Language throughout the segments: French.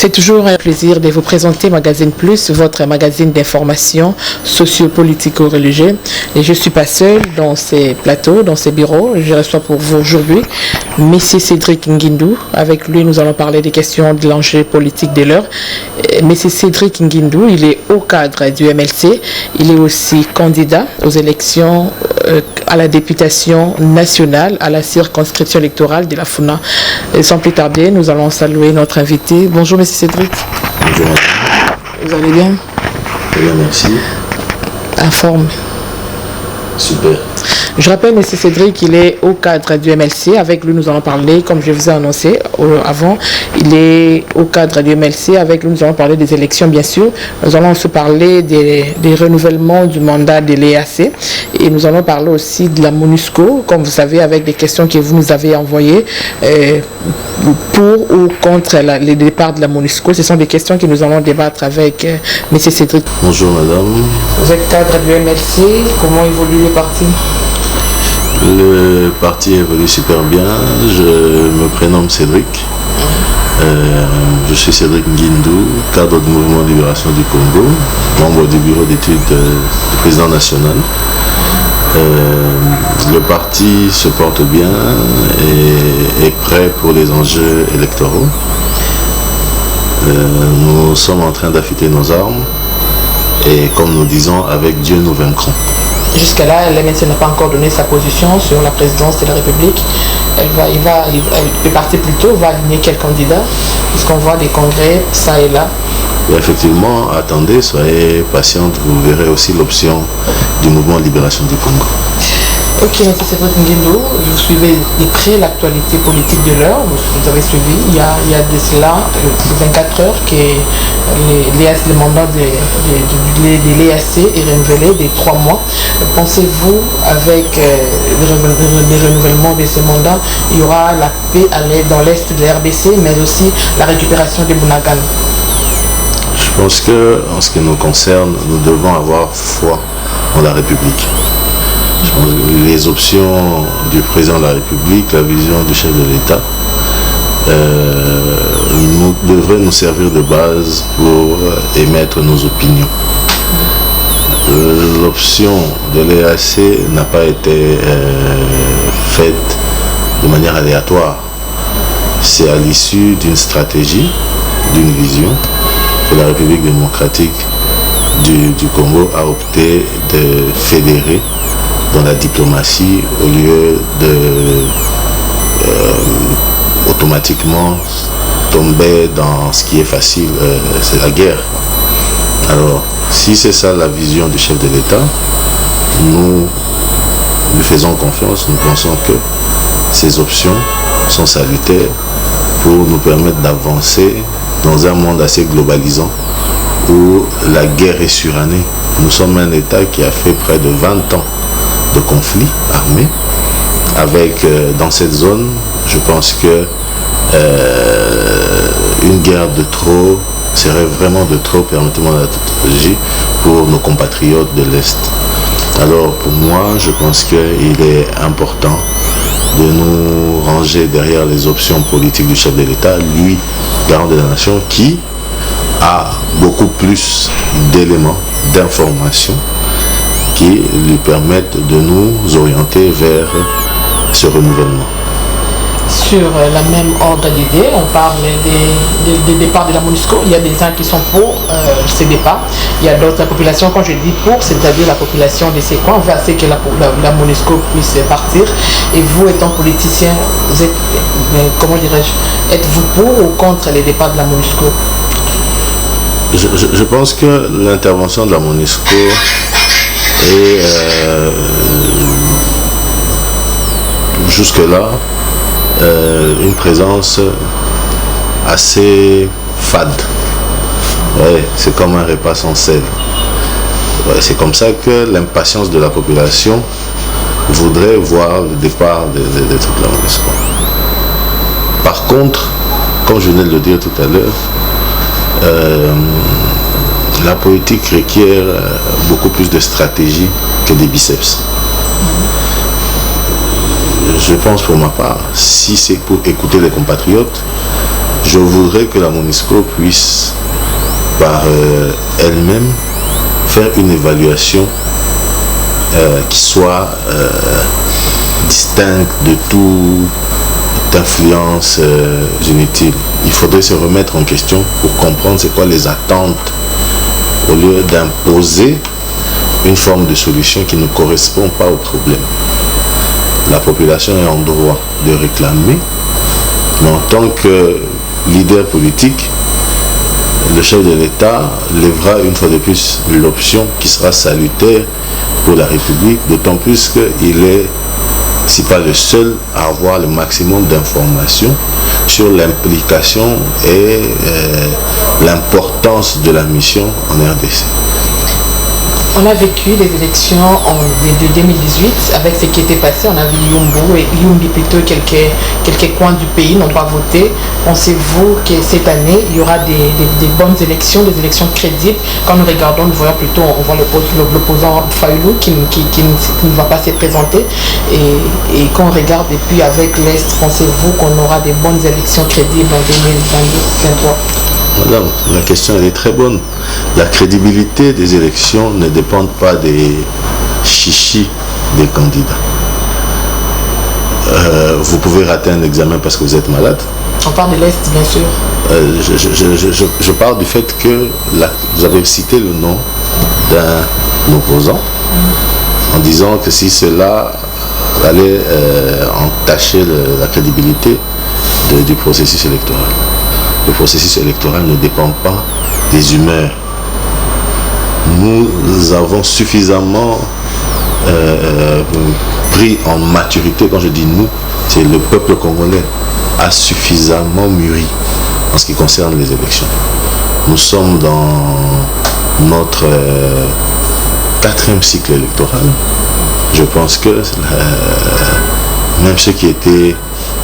C'est toujours un plaisir de vous présenter Magazine Plus, votre magazine d'information socio-politico-religieux. Et je ne suis pas seule dans ces plateaux, dans ces bureaux. Je reçois pour vous aujourd'hui M. Cédric Nguindou. Avec lui, nous allons parler des questions de l'enjeu politique de l'heure. M. Cédric Nguindou, il est haut cadre du MLC. Il est aussi candidat aux élections à la députation nationale, à la circonscription électorale de la Funa. Et sans plus tarder, nous allons saluer notre invité. Bonjour, M. Cédric. Bonjour. Vous allez bien? Très bien, merci. En forme. Super. Je rappelle, M. Cédric, il est au cadre du MLC. Avec lui, nous allons parler, comme je vous ai annoncé avant, il est au cadre du MLC. Avec lui, nous allons parler des élections, bien sûr. Nous allons aussi parler des renouvellements du mandat de l'EAC. Et nous allons parler aussi de la MONUSCO, comme vous savez, avec des questions que vous nous avez envoyées pour ou contre le départ de la MONUSCO. Ce sont des questions que nous allons débattre avec M. Cédric. Bonjour, madame. Vous êtes cadre du MLC. Comment évolue le parti? Le parti évolue super bien. Je me prénomme Cédric. Je suis Cédric Nguindou, cadre du Mouvement de Libération du Congo, membre du bureau d'études du président national. Le parti se porte bien et est prêt pour les enjeux électoraux. Nous sommes en train d'affûter nos armes et, comme nous disons, avec Dieu nous vaincrons. Jusqu'à là, l'MNC n'a pas encore donné sa position sur la présidence de la République. Le parti plutôt va aligner quel candidat, puisqu'on voit des congrès, ça et là. Et effectivement, attendez, soyez patiente, vous verrez aussi l'option du mouvement de libération du Congo. Ok, M. Cédric Nguindou, vous suivez de près l'actualité politique de l'heure. Vous avez suivi, il y a de cela 24 heures que le mandat de l'EAC est renouvelé de 3 mois. Pensez-vous, avec le renouvellement de ce mandat, il y aura la paix dans l'est de la RDC, mais aussi la récupération des Bunagana? Je pense que, en ce qui nous concerne, nous devons avoir foi en la République. Les options du président de la République, la vision du chef de l'État, devraient nous servir de base pour émettre nos opinions. L'option de l'EAC n'a pas été faite de manière aléatoire. C'est à l'issue d'une stratégie, d'une vision que la République démocratique du Congo a opté de fédérer dans la diplomatie au lieu de automatiquement tomber dans ce qui est facile, c'est la guerre. Alors, si c'est ça la vision du chef de l'État, nous lui faisons confiance, nous pensons que ces options sont salutaires pour nous permettre d'avancer dans un monde assez globalisant où la guerre est surannée. Nous sommes un État qui a fait près de 20 ans de conflits armés avec dans cette zone, je pense que une guerre de trop serait vraiment de trop, permettez-moi la tautologie, pour nos compatriotes de l'Est. Alors pour moi, je pense qu'il est important de nous ranger derrière les options politiques du chef de l'État, lui, garant de la nation, qui a beaucoup plus d'éléments, d'informations qui lui permettent de nous orienter vers ce renouvellement. Sur la même ordre d'idée, on parle des départs de la MONUSCO. Il y a des gens qui sont pour ces départs. Il y a d'autres populations, quand je dis pour, c'est-à-dire la population de ces coins, on veut assez que la MONUSCO puisse partir. Et vous, étant politicien, vous êtes, comment dirais-je, êtes-vous pour ou contre les départs de la MONUSCO? Je pense que l'intervention de la MONUSCO est jusque-là une présence assez fade. Ouais, c'est comme un repas sans sel. Ouais, c'est comme ça que l'impatience de la population voudrait voir le départ de toute la MONUSCO. Par contre, comme je venais de le dire tout à l'heure, la politique requiert beaucoup plus de stratégie que des biceps. Je pense pour ma part, si c'est pour écouter les compatriotes, je voudrais que la MONUSCO puisse, par elle-même, faire une évaluation qui soit distincte de toute influence inutile. Il faudrait se remettre en question pour comprendre c'est quoi les attentes au lieu d'imposer une forme de solution qui ne correspond pas au problème. La population est en droit de réclamer, mais en tant que leader politique, le chef de l'État lèvera une fois de plus l'option qui sera salutaire pour la République, d'autant plus qu'il est, si pas le seul, à avoir le maximum d'informations sur l'implication et l'importance de la mission en RDC. On a vécu les élections de 2018 avec ce qui était passé. On a vu Yumbi plutôt, quelques coins du pays n'ont pas voté. Pensez-vous que cette année, il y aura des bonnes élections, des élections crédibles? Quand nous regardons, nous voyons plutôt, on voit l'opposant Fayoulou qui ne va pas se présenter. Et quand on regarde, et puis avec l'Est, pensez-vous qu'on aura des bonnes élections crédibles en 2023? Madame, la question elle est très bonne. La crédibilité des élections ne dépend pas des chichis des candidats. Vous pouvez rater un examen parce que vous êtes malade. On parle de l'Est, bien sûr. Je parle du fait que vous avez cité le nom d'un opposant en disant que si cela allait entacher la crédibilité du processus électoral. Le processus électoral ne dépend pas des humeurs. Nous avons suffisamment pris en maturité. Quand je dis nous, c'est le peuple congolais a suffisamment mûri en ce qui concerne les élections. Nous sommes dans notre 4e cycle électoral. Je pense que même ceux qui étaient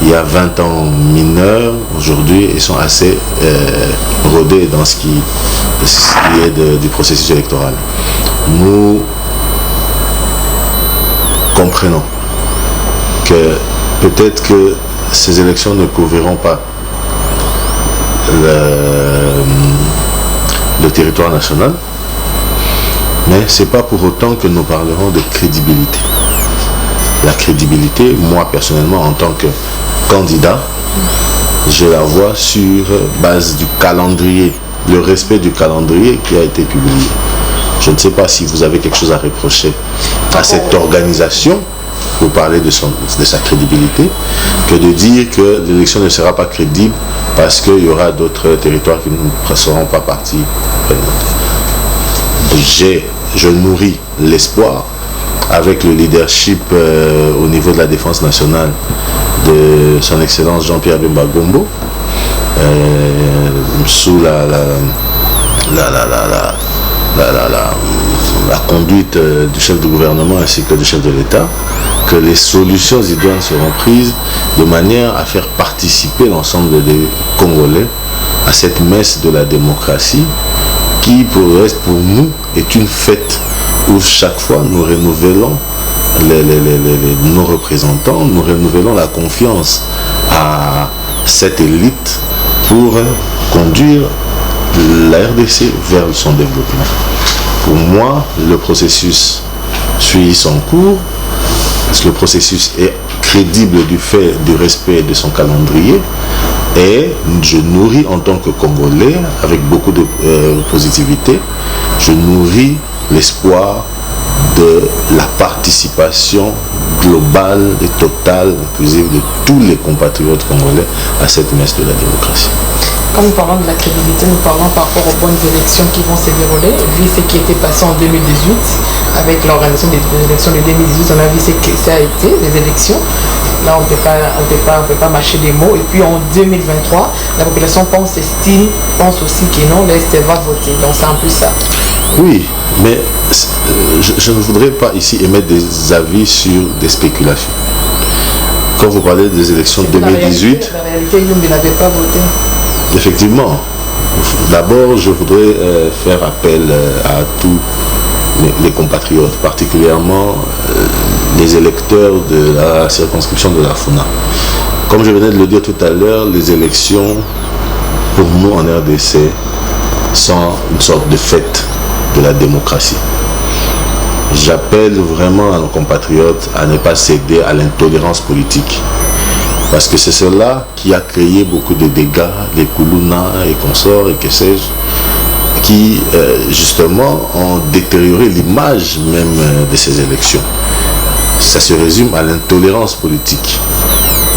il y a 20 ans mineurs, aujourd'hui, ils sont assez rodés dans ce qui est du processus électoral. Nous comprenons que peut-être que ces élections ne couvriront pas le territoire national, mais ce n'est pas pour autant que nous parlerons de crédibilité. La crédibilité, moi personnellement, en tant que candidat, je la vois sur base du calendrier, le respect du calendrier qui a été publié. Je ne sais pas si vous avez quelque chose à reprocher à cette organisation pour parler de sa crédibilité, que de dire que l'élection ne sera pas crédible parce qu'il y aura d'autres territoires qui ne seront pas partie prenante. Je nourris l'espoir avec le leadership au niveau de la défense nationale de son excellence Jean-Pierre Bemba Gombo, sous la conduite du chef du gouvernement ainsi que du chef de l'État, que les solutions idoines seront prises de manière à faire participer l'ensemble des Congolais à cette messe de la démocratie qui, pour le reste, pour nous, est une fête où chaque fois nous renouvelons nos représentants, nous renouvelons la confiance à cette élite pour conduire la RDC vers son développement. Pour moi, le processus suit son cours, parce que le processus est crédible du fait du respect de son calendrier, et je nourris en tant que Congolais, avec beaucoup de positivité, je nourris l'espoir de la participation globale et totale, inclusive de tous les compatriotes congolais à cette messe de la démocratie. Quand nous parlons de la crédibilité, nous parlons par rapport aux bonnes élections qui vont se dérouler, vu ce qui était passé en 2018, avec l'organisation des élections de 2018, on a vu ce que ça a été, les élections. Là, on ne peut pas mâcher des mots. Et puis en 2023, la population pense aussi que non, l'Est va voter. Donc c'est un peu ça. Oui, mais je ne voudrais pas ici émettre des avis sur des spéculations. Quand vous parlez des élections de 2018... La réalité, il n'avait pas voté. Effectivement. D'abord, je voudrais faire appel à tous les compatriotes, particulièrement les électeurs de la circonscription de la FUNA. Comme je venais de le dire tout à l'heure, les élections pour nous en RDC, sont une sorte de fête de la démocratie. J'appelle vraiment à nos compatriotes à ne pas céder à l'intolérance politique. Parce que c'est cela qui a créé beaucoup de dégâts, les Koulouna et consorts et que sais-je, qui justement ont détérioré l'image même de ces élections. Ça se résume à l'intolérance politique.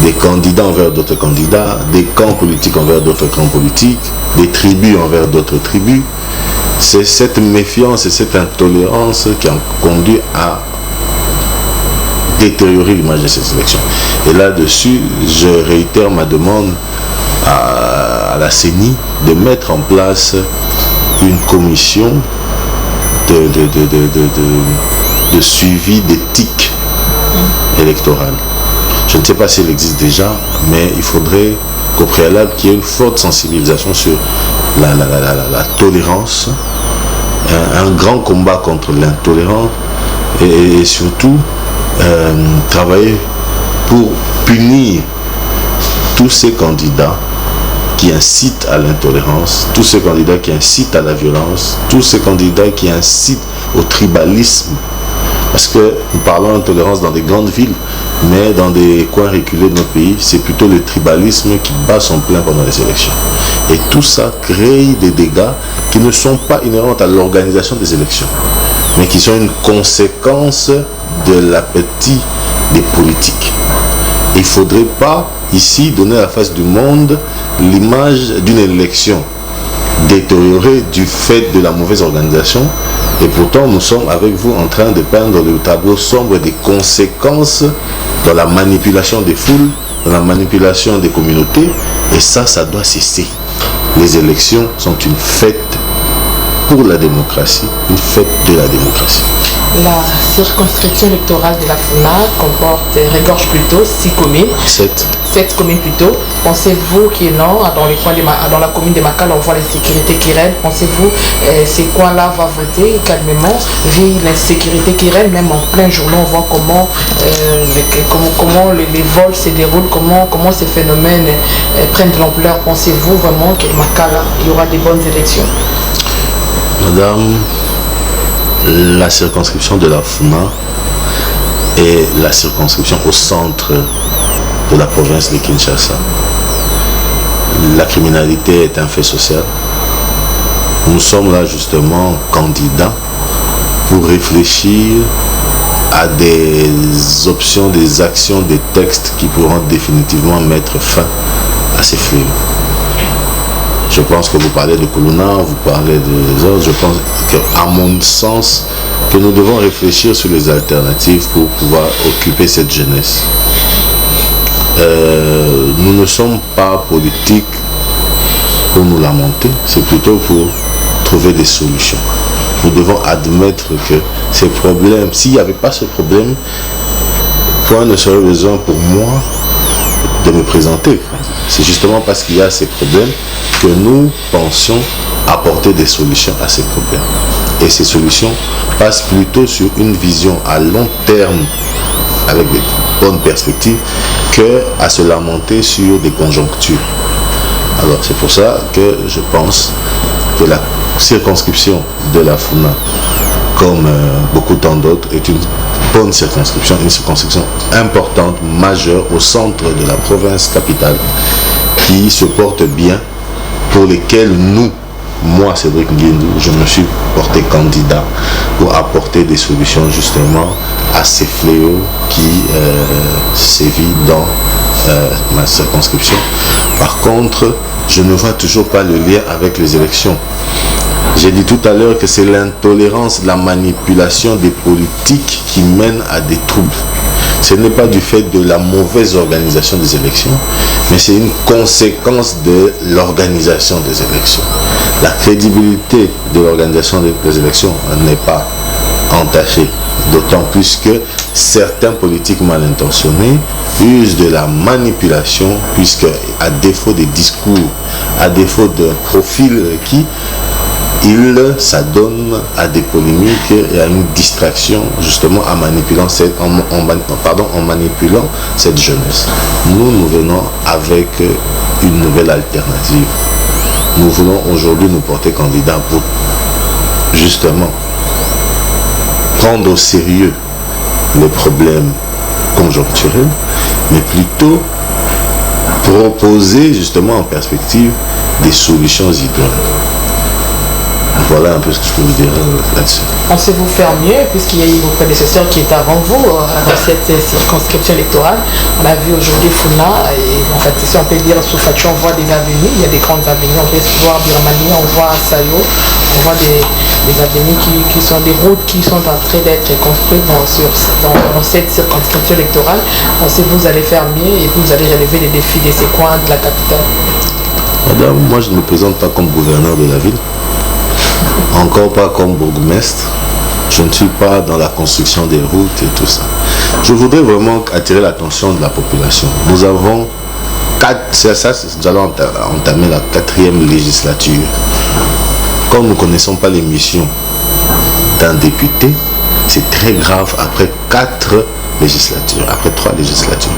Des candidats envers d'autres candidats, des camps politiques envers d'autres camps politiques, des tribus envers d'autres tribus. C'est cette méfiance et cette intolérance qui ont conduit à détériorer l'image de ces élections. Et là-dessus, je réitère ma demande à la CENI de mettre en place une commission de suivi d'éthique électorale. Je ne sais pas si elle existe déjà, mais il faudrait qu'au préalable qu'il y ait une forte sensibilisation sur la tolérance, un grand combat contre l'intolérance et surtout travailler pour punir tous ces candidats qui incitent à l'intolérance, tous ces candidats qui incitent à la violence, tous ces candidats qui incitent au tribalisme. Parce que nous parlons d'intolérance dans des grandes villes, mais dans des coins reculés de notre pays, c'est plutôt le tribalisme qui bat son plein pendant les élections. Et tout ça crée des dégâts qui ne sont pas inhérents à l'organisation des élections, mais qui sont une conséquence de l'appétit des politiques. Il ne faudrait pas ici donner à la face du monde l'image d'une élection détériorée du fait de la mauvaise organisation. Et pourtant, nous sommes avec vous en train de peindre le tableau sombre des conséquences dans la manipulation des foules, dans la manipulation des communautés. Et ça doit cesser. Les élections sont une fête pour la démocratie, une fête de la démocratie. La circonscription électorale de la FUNA regorge plutôt 6 communes. 7 communes plutôt. Pensez-vous qu'il non, dans la commune de Makala, on voit l'insécurité qui règne. Pensez-vous ces coins-là vont voter calmement, vu l'insécurité qui règne, même en plein journée, on voit comment les vols se déroulent, comment ces phénomènes prennent de l'ampleur. Pensez-vous vraiment qu'à Makala, il y aura des bonnes élections? Madame, la circonscription de la FUNA est la circonscription au centre de la province de Kinshasa. La criminalité est un fait social. Nous sommes là justement candidats pour réfléchir à des options, des actions, des textes qui pourront définitivement mettre fin à ces fléaux. Je pense que vous parlez de Koulouna, vous parlez des autres. Je pense qu'à mon sens, que nous devons réfléchir sur les alternatives pour pouvoir occuper cette jeunesse. Nous ne sommes pas politiques pour nous lamenter, c'est plutôt pour trouver des solutions. Nous devons admettre que ces problèmes, s'il n'y avait pas ce problème, point ne serait besoin pour moi de me présenter. C'est justement parce qu'il y a ces problèmes que nous pensions apporter des solutions à ces problèmes. Et ces solutions passent plutôt sur une vision à long terme, avec des bonnes perspectives, que à se lamenter sur des conjonctures. Alors c'est pour ça que je pense que la circonscription de la FUNA, comme beaucoup tant d'autres, est une bonne circonscription, une circonscription importante, majeure, au centre de la province capitale, qui se porte bien, pour lesquels nous, moi Cédric Nguindou, je me suis porté candidat pour apporter des solutions justement à ces fléaux qui sévissent dans ma circonscription. Par contre, je ne vois toujours pas le lien avec les élections. J'ai dit tout à l'heure que c'est l'intolérance, la manipulation des politiques qui mène à des troubles. Ce n'est pas du fait de la mauvaise organisation des élections, mais c'est une conséquence de l'organisation des élections. La crédibilité de l'organisation des élections n'est pas entachée, d'autant plus que certains politiques mal intentionnés usent de la manipulation, puisque à défaut des discours, à défaut d'un profil requis, il s'adonne à des polémiques et à une distraction justement en manipulant cette jeunesse. Nous venons avec une nouvelle alternative. nous voulons aujourd'hui nous porter candidat pour justement prendre au sérieux les problèmes conjoncturels, mais plutôt proposer justement en perspective des solutions idoines. Voilà un peu ce que je peux vous dire là-dessus. Pensez-vous faire mieux, puisqu'il y a eu vos prédécesseurs qui étaient avant vous dans cette circonscription électorale? On a vu aujourd'hui Funa, et en fait, si on peut dire sous Fatio, on voit des avenues, il y a des grandes avenues, on peut voir Birmanie, on voit Sayo, on voit des avenues qui sont des routes qui sont en train d'être construites dans cette circonscription électorale. Pensez-vous allez faire mieux et vous allez relever les défis de ces coins de la capitale? Madame, moi je ne me présente pas comme gouverneur de la ville. Encore pas comme bourgmestre. Je ne suis pas dans la construction des routes et tout ça. Je voudrais vraiment attirer l'attention de la population. Nous avons nous allons entamer la 4e législature. Comme nous ne connaissons pas les missions d'un député, c'est très grave après 4 législatures, après 3 législatures.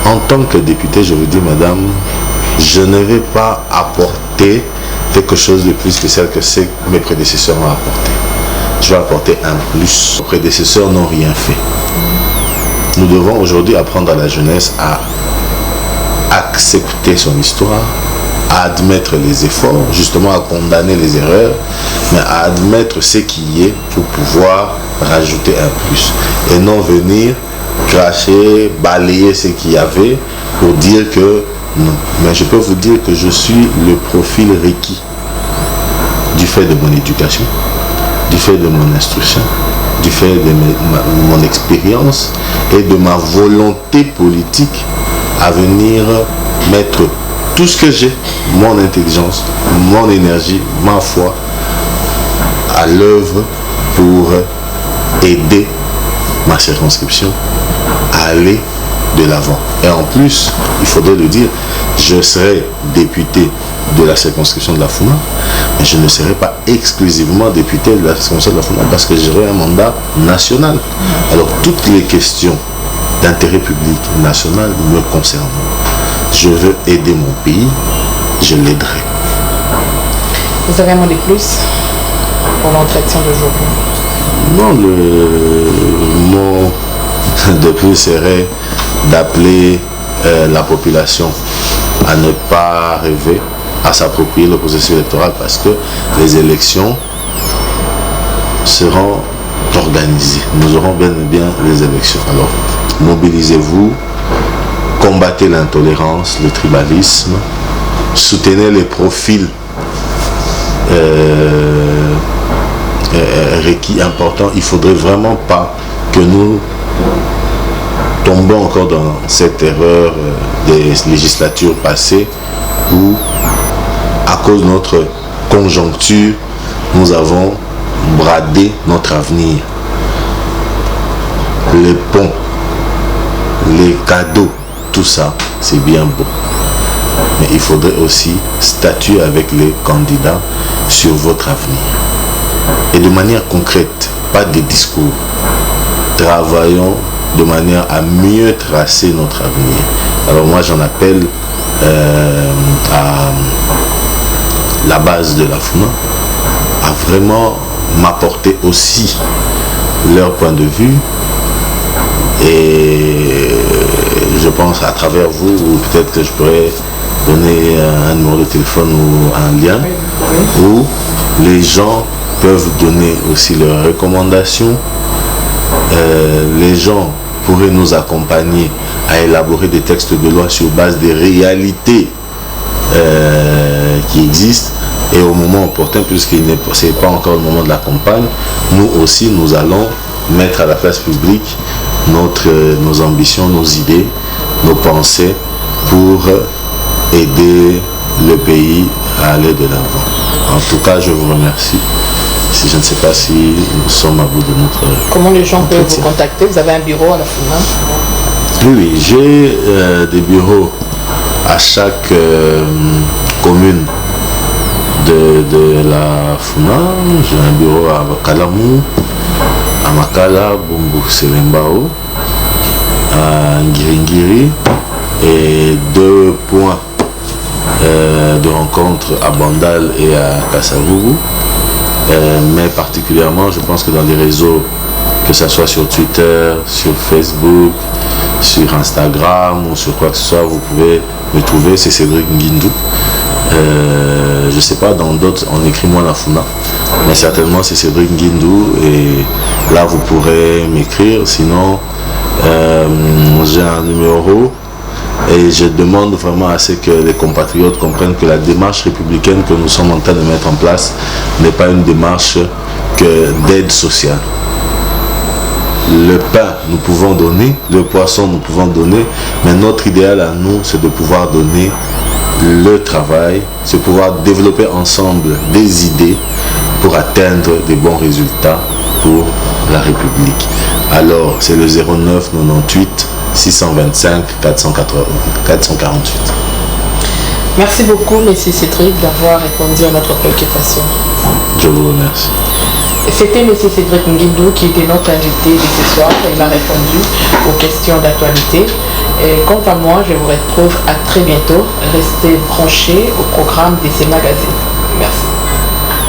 En tant que député, je vous dis, madame, je ne vais pas apporter quelque chose de plus spécial que ce que mes prédécesseurs m'ont apporté. Je vais apporter un plus. Nos prédécesseurs n'ont rien fait. Nous devons aujourd'hui apprendre à la jeunesse à accepter son histoire, à admettre les efforts, justement à condamner les erreurs, mais à admettre ce qui est pour pouvoir rajouter un plus. Et non venir cracher, balayer ce qu'il y avait pour dire que non. Mais je peux vous dire que je suis le profil requis du fait de mon éducation, du fait de mon instruction, du fait de mon expérience et de ma volonté politique à venir mettre tout ce que j'ai, mon intelligence, mon énergie, ma foi, à l'œuvre pour aider ma circonscription à aller de l'avant. Et en plus, il faudrait le dire, je serai député de la circonscription de la Funa, mais je ne serai pas exclusivement député de la circonscription de la Funa parce que j'aurai un mandat national. Alors toutes les questions d'intérêt public national me concernent. Je veux aider mon pays, je l'aiderai. Vous avez un mot de plus pour l'entretien d'aujourd'hui? Non, le mot de plus serait d'appeler la population à ne pas rêver, à s'approprier le processus électoral parce que les élections seront organisées. Nous aurons bien et bien les élections. Alors, mobilisez-vous, combattez l'intolérance, le tribalisme, soutenez les profils requis importants. Il ne faudrait vraiment pas que nous tombons encore dans cette erreur des législatures passées où, à cause de notre conjoncture, nous avons bradé notre avenir. Les ponts, les cadeaux, tout ça, c'est bien beau. Mais il faudrait aussi statuer avec les candidats sur votre avenir. Et de manière concrète, pas des discours. Travaillons de manière à mieux tracer notre avenir. Alors moi j'en appelle à la base de la Funa à vraiment m'apporter aussi leur point de vue et je pense à travers vous, ou peut-être que je pourrais donner un numéro de téléphone ou un lien où les gens peuvent donner aussi leurs recommandations. Les gens pourraient nous accompagner à élaborer des textes de loi sur base des réalités qui existent et au moment opportun, puisqu'il n'est pas encore le moment de la campagne, nous aussi nous allons mettre à la place publique nos ambitions, nos idées, nos pensées pour aider le pays à aller de l'avant. En tout cas, je vous remercie. Je ne sais pas si nous sommes à bout de notre... Comment les gens peuvent vous contacter? Vous avez un bureau à la Funa? Oui, j'ai des bureaux à chaque commune de la Funa. J'ai un bureau à Kalamou, à Makala, Bumbu Selembao, à Ngiringiri et 2 points de rencontres à Bandal et à Kasavubu. Mais particulièrement, je pense que dans les réseaux, que ce soit sur Twitter, sur Facebook, sur Instagram ou sur quoi que ce soit, vous pouvez me trouver, c'est Cédric Nguindou. Je ne sais pas, dans d'autres, on écrit moi la Funa, mais certainement c'est Cédric Nguindou, et là vous pourrez m'écrire. Sinon, j'ai un numéro, et je demande vraiment à ce que les compatriotes comprennent que la démarche républicaine que nous sommes en train de mettre en place n'est pas une démarche d'aide sociale. Le pain, nous pouvons donner, le poisson, nous pouvons donner, mais notre idéal à nous, c'est de pouvoir donner le travail, c'est pouvoir développer ensemble des idées pour atteindre des bons résultats pour la République. Alors, c'est le 09 98 625 448. Merci beaucoup, M. Cédric, d'avoir répondu à notre préoccupation. Je vous remercie. C'était M. Cédric Nguindou qui était notre invité de ce soir. Il a répondu aux questions d'actualité. Et quant à moi, je vous retrouve à très bientôt. Restez branchés au programme de ces magazines. Merci.